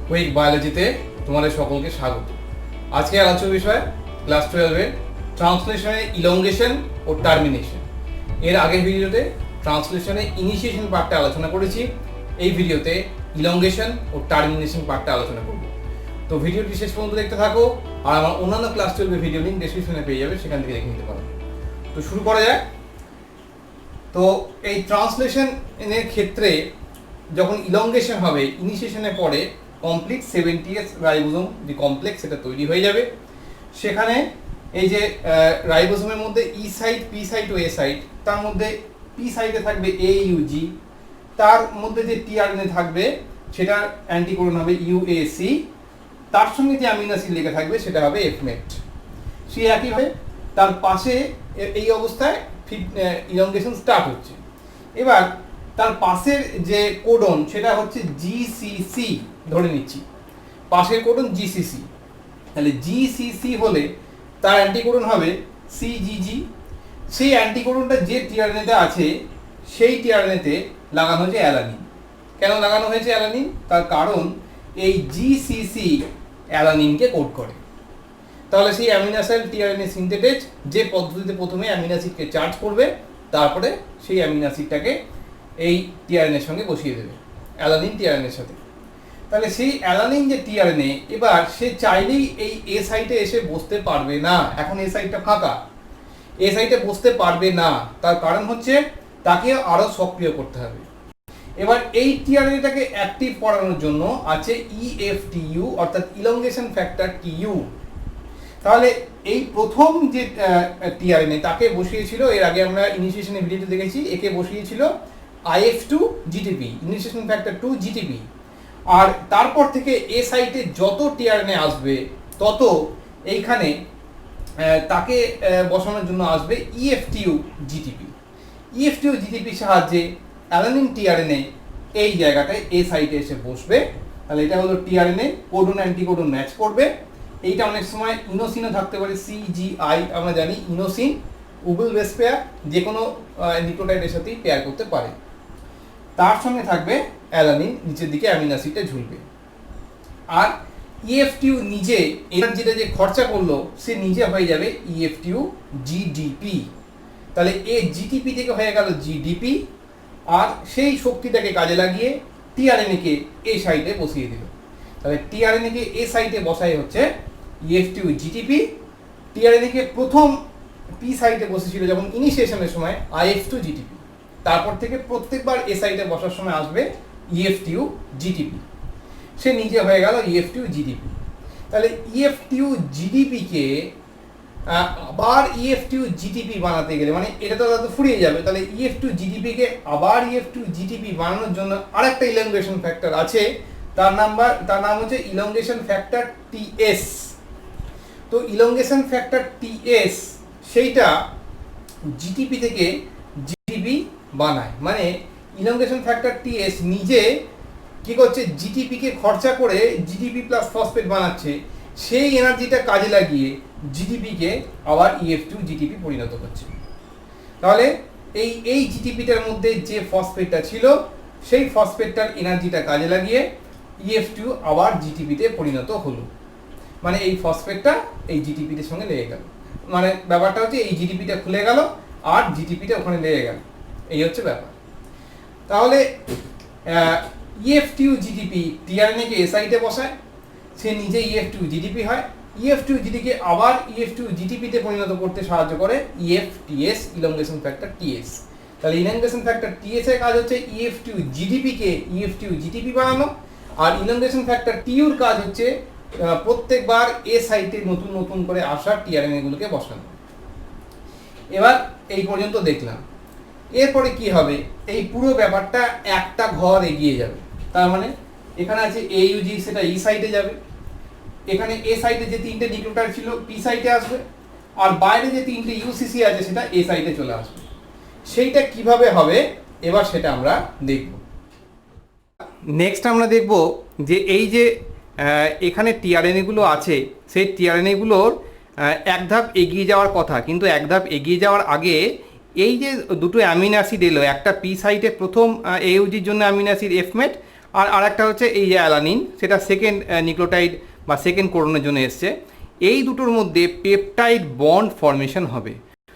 Quick বায়োলজিতে তোমাদের সকলকে স্বাগত। আজকে আলোচ্য বিষয় ক্লাস 12-এর ট্রান্সলেশনের ইলংগেশন ও টার্মিনেশন। এর আগের ভিডিওতে ট্রান্সলেশনের ইনিশিয়েশন পার্টটা আলোচনা করেছি, এই ভিডিওতে ইলংগেশন ও টার্মিনেশন পার্টটা আলোচনা করব। তো ভিডিওটি শেষ পর্যন্ত দেখতে থাকো, আর আমার অন্যান্য ক্লাস 12-এর ভিডিও লিঙ্ক ডেসক্রিপশনে পেয়ে যাবে, সেখান থেকে দেখে নিতে পারো। তো শুরু করা যাক। তো এই ট্রান্সলেশনের ক্ষেত্রে যখন ইলংগেশন হবে, ইনিশিয়েশনের পরে কমপ্লিট 70S রাইবোসোম যে কমপ্লেক্স সেটা তৈরি হয়ে যাবে। সেখানে এই যে রাইবোসোমের মধ্যে ই সাইট, পি সাইট ও এ সাইট, তার মধ্যে পি সাইটে থাকবে AUG, তার মধ্যে যে টিআরএনএ থাকবে সেটার অ্যান্টিকোডন হবে UAC, তার সঙ্গে যে অ্যামিনো অ্যাসিড লেখা থাকবে সেটা হবে FMET। সেই একইভাবে তার পাশে এই অবস্থায় ইলংগেশন স্টার্ট হচ্ছে। এবার তার পাশের যে কোডন সেটা হচ্ছে GCC, ধরে নিচ্ছি পাশের কোডন GCC, তাহলে GCC হলে তার অ্যান্টিকোডন হবে CGG। সেই অ্যান্টিকোডনটা যে টিআরএনএতে আছে সেই টিআরএনএতে লাগানো হয়েছে অ্যালানিন। কেন লাগানো হয়েছে অ্যালানিন? তার কারণ এই GCC অ্যালানিনকে কোড করে। তাহলে সেই অ্যামিনো অ্যাসিড টিআরএনএ সিনথেটেজ যে পদ্ধতিতে প্রথমে অ্যামিনো অ্যাসিডকে চার্জ করবে, তারপরে সেই অ্যামিনো অ্যাসিডটাকে এই টিআরএনএর সঙ্গে বসিয়ে দেবে, অ্যালানিন টিআরএনএর সাথে। তাহলে সেই অ্যালানিন যে টিআরএনএ, এবার সে চাইলেই এই এ সাইটে এসে বসতে পারবে না। এখন এ সাইটটা ফাঁকা, এ সাইটে বসতে পারবে না, তার কারণ হচ্ছে তাকে আরও সক্রিয় করতে হবে। এবার এই টিআরএনএটাকে অ্যাক্টিভ করানোর জন্য আছে EFTU, অর্থাৎ ইলংগেশন ফ্যাক্টর TU। তাহলে এই প্রথম যে টিআরএনএ তাকে বসিয়েছিল, এর আগে আমরা ইনিশিয়েশনের ভিডিওতে দেখেছি, একে বসিয়েছিল IF2 GTP, initiation factor 2 GTP। আর তারপর থেকে এ সাইটে যত টিআরএনএ আসবে তত এইখানে তাকে বসানোর জন্য আসবে EFTU GTP। EFTU GTP সাহায্যে অ্যালানিন টিআরএনএ এই জায়গাটায় এ সাইটে এসে বসবে। তাহলে এটা হলো টিআরএনএ, কোডন অ্যান্টিকোডন ম্যাচ করবে। এইটা অনেক সময় ইনোসিনও থাকতে পারে, CGI আমরা জানি ইনোসিন, উবল বেস পেয়ার, যে কোনো নিউক্লিওটাইডের সাথেই পেয়ার করতে পারে। তার সঙ্গে থাকবে অ্যালানিন, নিচের দিকে অ্যামিনো অ্যাসিডটা ঝুলবে। আর EFTU নিজে এনার্জিটা যে খরচা করলো সে নিজে হয়ে যাবে EFTU GDP। তাহলে এ GTP থেকে হয়ে গেল GDP, আর সেই শক্তিটাকে কাজে লাগিয়ে টিআরএনএকে এ সাইটে বসিয়ে দিল। তাহলে টিআরএনএকে এ সাইটে বসাই হচ্ছে EFTU GTP। টিআরএনএকে প্রথম পি সাইটে বসেছিল যখন ইনিশিয়েশনের সময় IF2 GTP, তারপর থেকে প্রত্যেকবার এ সাইটে বসার সময় আসবে EFTU GTP, সে নিজে হয়ে গেল EFTU GDP। তাহলে EFTU GDP-কে আবার EFTU GTP বানাতে গেলে, মানে এটা তো ফুরিয়ে যাবে, তাহলে EFTU GDP-কে আবার EFTU GTP বানানোর জন্য আরেকটা ইলংগেশন ফ্যাক্টর আছে, তার নাম হচ্ছে ইলংগেশন ফ্যাক্টর TS। তো ইলংগেশন ফ্যাক্টর TS সেইটা GTP থেকে GDP বানায়। মানে ইলংগেশন ফ্যাক্টর TS নিজে কি করছে, GTP-কে খরচা করে GDP প্লাস ফসফেট বানাচ্ছে, সেই এনার্জিটা কাজে লাগিয়ে GDP-কে আবার EF2 GTP পরিণত করছে। তাহলে এই GTP-টার মধ্যে যে ফসফেটটা ছিল সেই ফসফেটটার এনার্জিটা কাজে লাগিয়ে EF2 আবার GTP-তে পরিণত হলো। মানে এই ফসফেটটা এই GTP-র সঙ্গে লেগে গেল, মানে ব্যাপারটা হচ্ছে এই GTP-টা খুলে গেল আর GTP-টা ওখানে লেগে গেল, এই হচ্ছে ব্যাপার। তাহলে EF2 GTP টিআরএনএ-কে এ সাইটে বসায়, সে নিজে EF2 GTP হয়। EF2 GTP-কে আবার EF2 GTP-তে পরিণত করতে সাহায্য করে EFTS, ইলংগেশন ফ্যাক্টর TS। তাহলে ইলংগেশন ফ্যাক্টর TS এর কাজ হচ্ছে EF2 GDP-কে EF2 GTP বানানো, আর ইলংগেশন ফ্যাক্টর TU-র কাজ হচ্ছে প্রত্যেকবার এ সাইটে নতুন নতুন করে আসা টিআরএনএ-গুলোকে বসানো। এবার এই পর্যন্ত দেখলাম। এরপরে কি হবে, এই পুরো ব্যাপারটা একটা ঘর এগিয়ে যাবে। তার মানে এখানে আছে AUG, সেটা ই সাইটে যাবে। এখানে এ সাইটে যে তিনটে নিউক্লিওটাইড ছিল পি সাইটে আসবে, আর বাইরে যে তিনটে UCC আছে সেটা এ সাইটে চলে আসবে। সেইটা কিভাবে হবে এবার সেটা আমরা দেখব। নেক্সট আমরা দেখব যে এই যে এখানে টিআরএনএগুলো আছে, সেই টিআরএনএগুলোর এক ধাপ এগিয়ে যাওয়ার কথা, কিন্তু এক ধাপ এগিয়ে যাওয়ার আগে এই যে দুটো অ্যামিনো অ্যাসিড এলো, একটা পি সাইটে প্রথম AUG-র জন্য অ্যামিনো অ্যাসিড FMET, আর আরেকটা হচ্ছে এই যে অ্যালানিন, সেটা সেকেন্ড নিউক্লিওটাইড বা সেকেন্ড কোডনের জন্য এসছে। এই দুটোর মধ্যে পেপটাইড বন্ড ফর্মেশন হবে।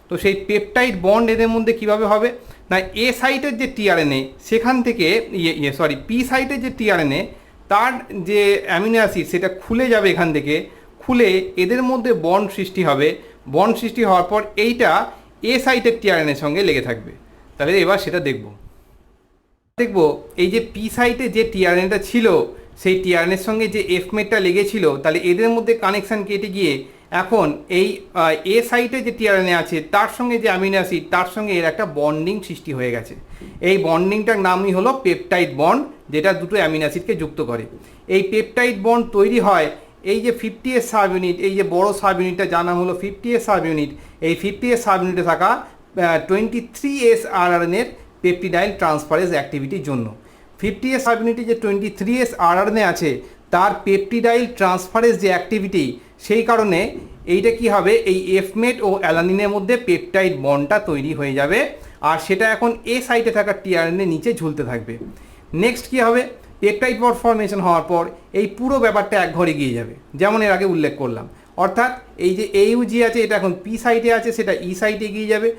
তো সেই পেপটাইড বন্ড এদের মধ্যে কিভাবে হবে না, এ সাইটের যে টিআরএনএ সেখান থেকে পি সাইটের যে টিআরএনএ তার যে অ্যামিনো অ্যাসিড সেটা খুলে যাবে, এখান থেকে খুলে এদের মধ্যে বন্ড সৃষ্টি হবে। বন্ড সৃষ্টি হওয়ার পর এইটা এ সাইটের টিআরএনএর সঙ্গে লেগে থাকবে। তাহলে এবার সেটা দেখব এই যে পি সাইটে যে টিআরএনএটা ছিল সেই টিআরএনএর সঙ্গে যে এফমেটটা লেগেছিল, তাহলে এদের মধ্যে কানেকশান কেটে গিয়ে এখন এই এ সাইটে যে টিআরএনএ আছে তার সঙ্গে যে অ্যামিনো অ্যাসিড তার সঙ্গে এর একটা বন্ডিং সৃষ্টি হয়ে গেছে। এই বন্ডিংটার নামই হলো পেপটাইড বন্ড, যেটা দুটো অ্যামিনো অ্যাসিডকে যুক্ত করে। এই পেপটাইড বন্ড তৈরি হয় এই যে 50S সাব ইউনিট, এই যে বড় সাব ইউনিটটা যার নাম হলো 50S সাব ইউনিট, এই 50S সাব ইউনিটে থাকা 23S আরআরএনএর পেপটিডাইল ট্রান্সফারেজ অ্যাক্টিভিটির জন্য। 50S সাব ইউনিটে যে 23S আরআরএনএ আছে তার পেপটিডাইল ট্রান্সফারেজ যে অ্যাক্টিভিটি, সেই কারণে এইটা কি হবে, এই এফমেট ও অ্যালানিনের মধ্যে পেপটাইড বন্ডটা তৈরি হয়ে যাবে, আর সেটা এখন এ সাইটে থাকা টিআরএনএ নিচে ঝুলতে থাকবে। নেক্সট কি হবে, পেপটাইড বন্ড ফর্মেশন হওয়ার পর এই পুরো ব্যাপারটা এক ঘরে গিয়ে যাবে, যেমন এর আগে উল্লেখ করলাম। অর্থাৎ এই যে AUG আছে এটা এখন পি সাইটে আছে, সেটা ই সাইটে এগিয়ে যাবে।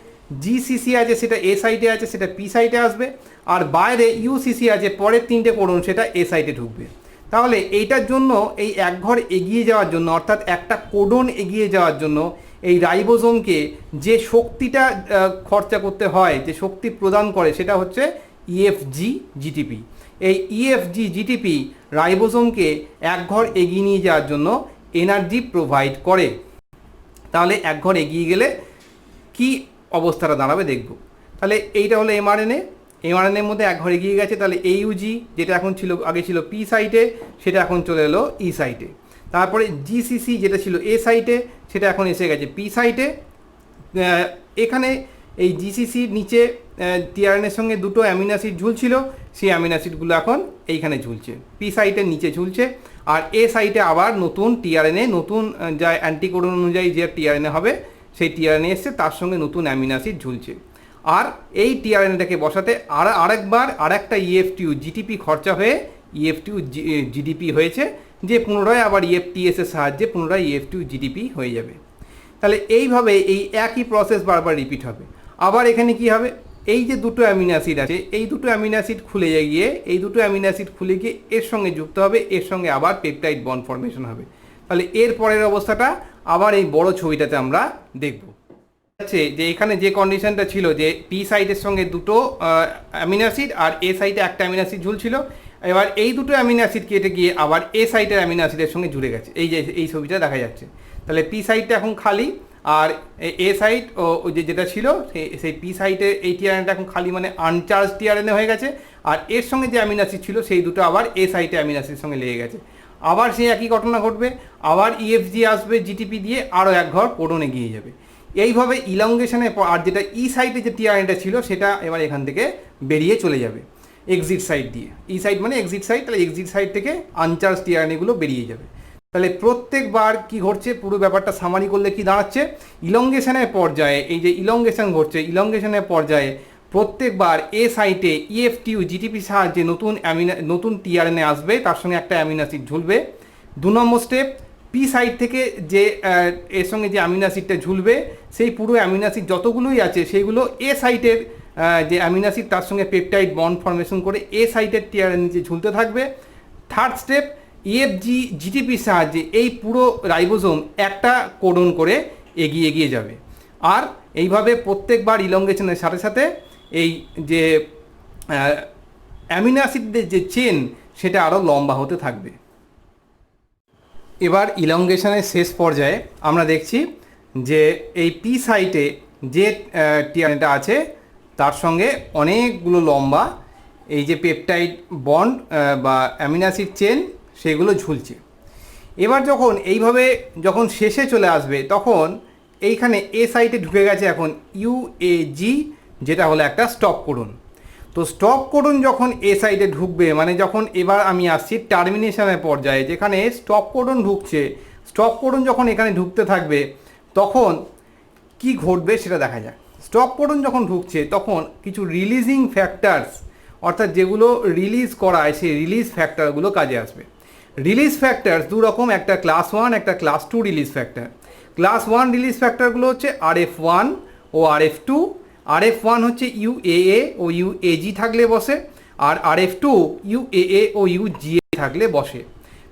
GCC আছে সেটা এ সাইটে আছে, সেটা পি সাইটে আসবে। আর বাইরে UCC আছে পরের তিনটে কোডন, সেটা এ সাইটে ঢুকবে। তাহলে এইটার জন্য এই এক ঘর এগিয়ে যাওয়ার জন্য, অর্থাৎ একটা কোডন এগিয়ে যাওয়ার জন্য এই রাইবোজোমকে যে শক্তিটা খরচা করতে হয়, যে শক্তি প্রদান করে, সেটা হচ্ছে EFG GTP। এই EFG GTP রাইবোজোমকে এক ঘর এগিয়ে নিয়ে যাওয়ার জন্য এনার্জি প্রোভাইড করে। তাহলে এক ঘর এগিয়ে গেলে কি অবস্থাটা দাঁড়াবে দেখব। তাহলে এইটা হলো এমআরএনএর মধ্যে এক ঘর এগিয়ে গেছে। তাহলে AUG যেটা এখন ছিল, আগে ছিল পি সাইটে, সেটা এখন চলে এলো ই সাইটে। তারপরে GCC যেটা ছিল এ সাইটে, সেটা এখন এসে গেছে পি সাইটে। এখানে এই GCCর নিচে টিআরএনএর সঙ্গে দুটো অ্যামিনো অ্যাসিড ঝুলছিল, সেই অ্যামিনো অ্যাসিডগুলো এখন এইখানে ঝুলছে, পি সাইটের নিচে ঝুলছে। আর এ সাইটে আবার নতুন টিআরএনএ, নতুন যা অ্যান্টিকোডন অনুযায়ী যে টিআরএনএ হবে সেই টিআরএনএ এসছে, তার সঙ্গে নতুন অ্যামিনো অ্যাসিড ঝুলছে। আর এই টিআরএনএটাকে বসাতে আরেকটা EF2 GTP খরচা হয়ে EF2 GDP হয়েছে, যে পুনরায় আবার EFTS এর সাহায্যে পুনরায় EF2 GDP হয়ে যাবে। তাহলে এইভাবে এই একই প্রসেস বারবার রিপিট হবে। আবার এখানে কি হবে, এই যে দুটো অ্যামিনো অ্যাসিড আছে, এই দুটো অ্যামিনো অ্যাসিড খুলে গিয়ে এর সঙ্গে যুক্ত হবে, এর সঙ্গে আবার পেপটাইড বন্ড ফর্মেশন হবে। তাহলে এর পরের অবস্থাটা আবার এই বড় ছবিটাতে আমরা দেখব। আছে যে এখানে যে কন্ডিশনটা ছিল, যে পি সাইটের সঙ্গে দুটো অ্যামিনো অ্যাসিড আর এ সাইটে একটা অ্যামিনো অ্যাসিড ঝুলছিল, এবার এই দুটো অ্যামিনো অ্যাসিড কেটে গিয়ে আবার এ সাইটের অ্যামিনো অ্যাসিডের সঙ্গে জুড়ে গেছে, এই যে এই ছবিটা দেখা যাচ্ছে। তাহলে পি সাইটটা এখন খালি, আর এ সাইট ও যেটা ছিল সেই পি সাইটে এই টিআরএনএটা এখন খালি, মানে আনচার্জ টিআরএনএ হয়ে গেছে। আর এর সঙ্গে যে অ্যামিনো অ্যাসিড ছিল সেই দুটো আবার এ সাইটে অ্যামিনো অ্যাসিডের সঙ্গে লেগে গেছে। আবার সেই একই ঘটনা ঘটবে, আবার EFG আসবে GTP দিয়ে, আরও এক ঘর কোডনে গিয়ে যাবে। এইভাবে ইলংগেশনের পর আর যেটা ই সাইটে যে টিআরএনএটা ছিল সেটা এবার এখান থেকে বেরিয়ে চলে যাবে এক্সিট সাইড দিয়ে। ই সাইড মানে এক্সিট সাইড, তাহলে এক্সিট সাইড থেকে আনচার্জ টিআরএনএগুলো বেরিয়ে যাবে। তাহলে প্রত্যেকবার কি ঘটছে, পুরো ব্যাপারটা সামারি করলে কি দাঁড়াচ্ছে, ইলংগেশনের পর্যায়ে, এই যে ইলংগেশন ঘটছে, ইলংগেশনের পর্যায়ে প্রত্যেকবার এ সাইটে EF2 GTP সাহায্যে নতুন টিআরএনএ আসবে, তার সঙ্গে একটা অ্যামিনো অ্যাসিড ঝুলবে। 2 নম্বর স্টেপ, পি সাইড থেকে যে এর সঙ্গে যে অ্যামিনো অ্যাসিডটা ঝুলবে, সেই পুরো অ্যামিনো অ্যাসিড যতগুলোই আছে সেইগুলো এ সাইটের যে অ্যামিনো অ্যাসিড তার সঙ্গে পেপটাইড বন্ড ফর্মেশন করে এ সাইটের টিআরএনএ নিচে ঝুলতে থাকবে। থার্ড স্টেপ, EFG GTP সাহায্যে এই পুরো রাইবোজোম একটা কোডন করে এগিয়ে যাবে। আর এইভাবে প্রত্যেকবার ইলংগেশনের সাথে সাথে এই যে অ্যামিনো অ্যাসিডদের যে চেন সেটা আরও লম্বা হতে থাকবে। এবার ইলংগেশনের শেষ পর্যায়ে আমরা দেখছি যে এই পি সাইটে যে টিআরএনএটা আছে তার সঙ্গে অনেকগুলো লম্বা এই যে পেপটাইড বন্ড বা অ্যামিনো অ্যাসিড চেন সেগুলো ঝুলছে। এবার যখন শেষে চলে আসবে, তখন এইখানে এ সাইটে ঢুকে গেছে এখন UAG, যেটা হলো একটা স্টপ কোডন। তো স্টপ কোডন যখন এ সাইডে ঢুকবে, মানে যখন এবার আমি আসছি টার্মিনেশনের পর্যায়ে, যেখানে স্টপ কোডন ঢুকছে, স্টপ কোডন যখন এখানে ঢুকতে থাকবে তখন কি ঘটবে সেটা দেখা যাক। স্টপ কোডন যখন ঢুকছে তখন কিছু রিলিজিং ফ্যাক্টরস, অর্থাৎ যেগুলো রিলিজ করায় সেই রিলিজ ফ্যাক্টরগুলো কাজে আসবে। রিলিজ ফ্যাক্টর দু রকম, একটা ক্লাস 1 একটা class 2 release factor. Class 1 release ফ্যাক্টরগুলো হচ্ছে RF1 ও RF2। RF1 হচ্ছে UAA ও UAG থাকলে বসে, আর RF2 UAA ও UGA থাকলে বসে।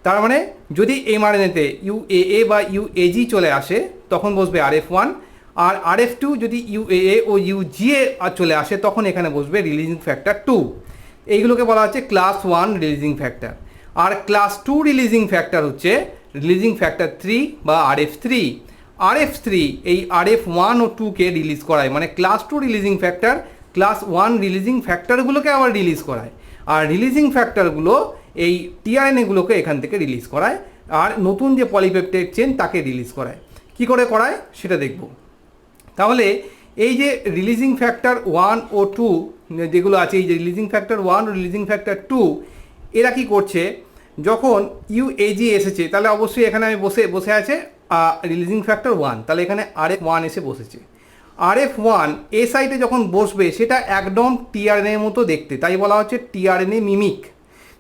তার মানে যদি mRNA-তে UAA বা UAG চলে আসে তখন বসবে RF1, আর RF2 যদি UAA ও UGA চলে আসে তখন এখানে বসবে রিলিজিং ফ্যাক্টর 2। এইগুলোকে বলা হচ্ছে ক্লাস 1 রিলিজিং ফ্যাক্টর। আর ক্লাস 2 রিলিজিং ফ্যাক্টর হচ্ছে রিলিজিং ফ্যাক্টর 3 বা RF3। RF3 এই RF1 ও 2কে রিলিজ করায়, মানে class 2 releasing factor class 1 releasing ফ্যাক্টরগুলোকে আবার রিলিজ করায়, আর রিলিজিং ফ্যাক্টরগুলো এই টিআরএনএগুলোকে এখান থেকে রিলিজ করায়, আর নতুন যে পলিপেপটাইড চেন তাকে রিলিজ করায়। কি করে করায় সেটা দেখব। তাহলে এই যে রিলিজিং ফ্যাক্টর 1 ও 2 যেগুলো আছে, এই যে রিলিজিং ফ্যাক্টর 1 ও রিলিজিং ফ্যাক্টর 2, এরা কি করছে, যখন UAG এসেছে তাহলে অবশ্যই এখানে আমি বসে আছে রিলিজিং ফ্যাক্টর 1, তাহলে এখানে RF1 এসে বসেছে। RF1 এ সাইটে যখন বসবে সেটা একদম টিআরএনএর মতো দেখতে, তাই বলা হচ্ছে টিআরএনএ মিমিক।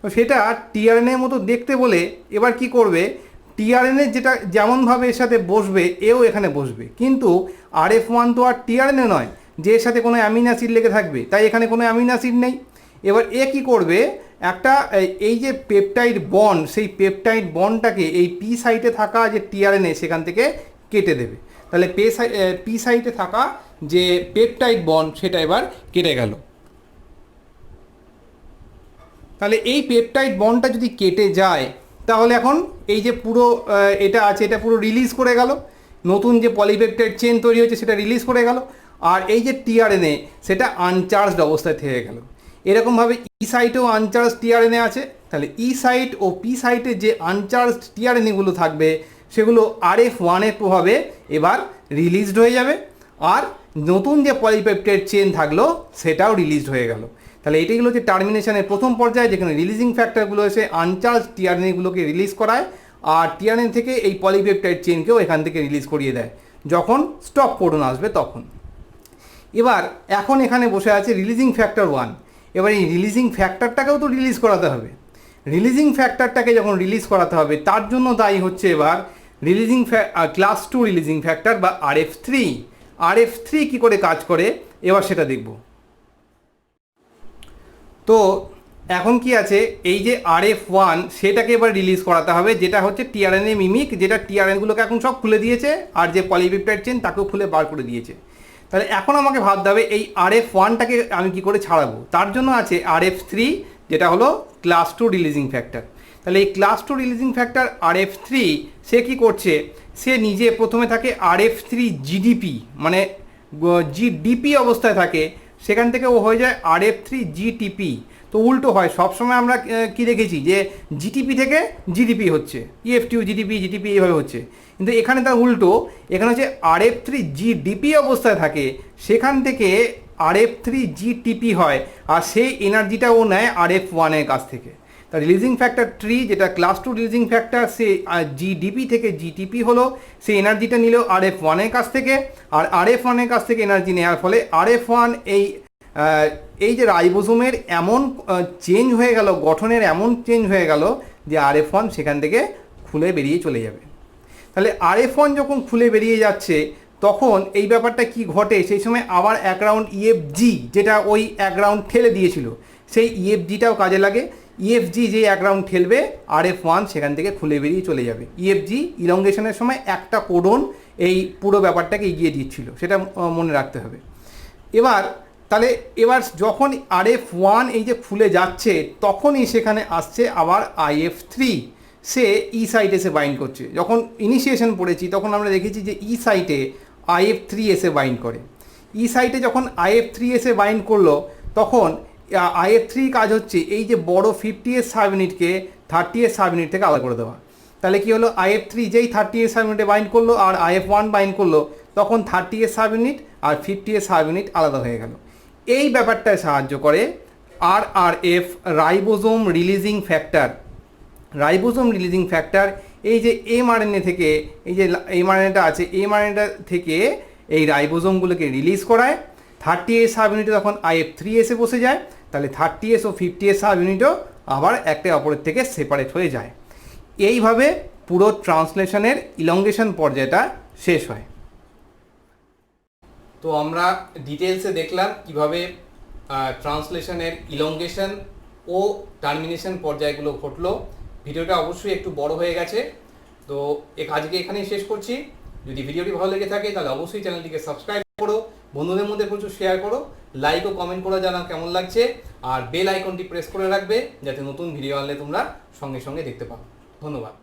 তো সেটা টিআরএনএর মতো দেখতে বলে এবার কি করবে, টিআরএনএ যেটা যেমনভাবে এর সাথে বসবে এও এখানে বসবে, কিন্তু RF1 তো আর টিআরএনএ নয় যে এর সাথে কোনো অ্যামিনো অ্যাসিড লেগে থাকবে, তাই এখানে কোনো অ্যামিনো অ্যাসিড নেই। এবার এ কী করবে, একটা এই যে পেপটাইড বন্ড, সেই পেপটাইড বন্ডটাকে এই পি সাইটে থাকা যে টিআরএনএ সেখান থেকে কেটে দেবে। তাহলে পি সাইটে থাকা যে পেপটাইড বন্ড সেটা এবার কেটে গেল। তাহলে এই পেপটাইড বন্ডটা যদি কেটে যায় তাহলে এখন এই যে পুরো এটা আছে এটা পুরো রিলিজ করে গেল, নতুন যে পলিপেপটাইড চেন তৈরি হচ্ছে সেটা রিলিজ করে গেল, আর এই যে টিআরএনএ সেটা আনচার্জড অবস্থায় থেকে গেল। এরকমভাবে ই সাইটেও আনচার্জ টিআরএনএ আছে, তাহলে ই সাইট ও পি সাইটে যে আনচার্জড টিআরএনএগুলো থাকবে সেগুলো RF1-এর প্রভাবে এবার রিলিজড হয়ে যাবে, আর নতুন যে পলিপেপটাইড চেন থাকলো সেটাও রিলিজড হয়ে গেল। তাহলে এটাই হলো যে টার্মিনেশনের প্রথম পর্যায়ে, যেখানে রিলিজিং ফ্যাক্টরগুলো এসে আনচার্জ টিআরএনএগুলোকে রিলিজ করায়, আর টিআরএনএ থেকে এই পলিপেপটাইড চেনকেও এখান থেকে রিলিজ করিয়ে দেয় যখন স্টপ কোডন আসবে তখন। এবার এখন এখানে বসে আছে রিলিজিং ফ্যাক্টর 1। এবার এই রিলিজিং ফ্যাক্টরটাকেও তো রিলিজ করাতে হবে। রিলিজিং ফ্যাক্টরটাকে যখন রিলিজ করাতে হবে তার জন্য দায়ী হচ্ছে এবার রিলিজিং ক্লাস 2 রিলিজিং ফ্যাক্টর বা RF3। RF3 কী করে কাজ করে এবার সেটা দেখব। তো এখন কি আছে, এই যে RF1 সেটাকে এবার রিলিজ করাতে হবে, যেটা হচ্ছে টিআরএনএ মিমিক, যেটা টিআরএনগুলোকে এখন সব খুলে দিয়েছে আর যে পলিপেপটাইড চেন তাকেও খুলে বার করে দিয়েছে। তাহলে এখন আমাকে ভাবতে হবে এই RF1টাকে আমি কি করে ছাড়াবো। তার জন্য আছে RF3, যেটা হলো ক্লাস 2 রিলিজিং ফ্যাক্টর। তাহলে এই ক্লাস 2 রিলিজিং ফ্যাক্টর RF3 সে কি করছে, সে নিজে প্রথমে থাকে RF3 GDP, মানে GDP অবস্থায় থাকে, সেখান থেকে ও হয়ে যায় RF3 GTP। তো উল্টো হয়, সবসময় আমরা কি দেখেছি যে জিটিপি থেকে জিডিপি হচ্ছে, EF2 জিডিপি এইভাবে হচ্ছে, কিন্তু এখানে তার উল্টো, এখানে হচ্ছে RF3 GDP অবস্থায় থাকে, সেখান থেকে RF3 GTP হয়, আর সেই এনার্জিটা ও নেয় RF1-এর কাছ থেকে। তা রিলিজিং ফ্যাক্টর 3 যেটা ক্লাস 2 রিলিজিং ফ্যাক্টর, সে GDP থেকে GTP হলো, সেই এনার্জিটা নিল RF1-এর কাছ থেকে, আর RF1-এর কাছ থেকে এনার্জি নেওয়ার ফলে RF1 এই যে রাইবোসোমের এমন চেঞ্জ হয়ে গেল, গঠনের এমন চেঞ্জ হয়ে গেল যে RF1 সেখান থেকে খুলে বেরিয়ে চলে যাবে। তাহলে RF1 যখন খুলে বেরিয়ে যাচ্ছে তখন এই ব্যাপারটা কি ঘটে, সেই সময় আবার এক রাউন্ড EFG, যেটা ওই এক রাউন্ড ঠেলে দিয়েছিল, সেই EFGটাও কাজে লাগে। EFG যে এক রাউন্ড ঠেলবে RF1 সেখান থেকে খুলে বেরিয়ে চলে যাবে। EFG ইলংগেশনের সময় একটা কোডন এই পুরো ব্যাপারটাকে এগিয়ে দিচ্ছিল, সেটা মনে রাখতে হবে। এবার যখন RF1 এই যে খুলে যাচ্ছে তখনই সেখানে আসছে আবার IF3, সে ই সাইটে এসে বাইন্ড করছে। যখন ইনিশিয়েশন পড়েছি তখন আমরা দেখেছি যে ই সাইটে IF3 এসে বাইন্ড করে। ই সাইটে যখন IF3 এসে বাইন্ড করলো তখন IF3 কাজ হচ্ছে এই যে বড় 50S সাবইউনিটকে 30S সাবইউনিট থেকে আলাদা করে দেওয়া। তাহলে কি হলো, IF3 যেই 30S সাবইউনিটে বাইন্ড করলো আর IF1 বাইন্ড করলো তখন 30S সাবইউনিট আর 50S সাবইউনিট আলাদা হয়ে গেল। এই ব্যাপারটায় সাহায্য করে RRF, ribosome releasing factor. Ribosome releasing factor এই যে mRNA থেকে, এই যে mRNAটা আছে, mRNAটা থেকে এই রাইবোসোমগুলোকে রিলিজ করায়। 30S সাবইউনিটে তখন IF3 এসে বসে যায়, তাহলে 30s ও 50s সাব ইউনিটও আবার একটা অপরের থেকে সেপারেট হয়ে যায়। এইভাবে পুরো ট্রান্সলেশনের ইলংগেশন পর্যায়টা শেষ হয়। তো আমরা ডিটেলসে দেখলাম কিভাবে ট্রান্সলেশনের ইলংগেশন ও টার্মিনেশন পর্যায়গুলো ঘটলো। ভিডিওটা অবশ্যই একটু বড় হয়ে গেছে, তো আজকে এখানেই শেষ করছি। যদি ভিডিওটি ভালো লেগে থাকে তাহলে অবশ্যই চ্যানেলটিকে সাবস্ক্রাইব করো, বন্ধুদের মধ্যে প্রচুর শেয়ার করো, লাইক ও কমেন্ট করে জানাও কেমন লাগছে, আর বেল আইকনটি প্রেস করে রাখবে যাতে নতুন ভিডিও আনলে তোমরা সঙ্গে সঙ্গে দেখতে পাও। ধন্যবাদ।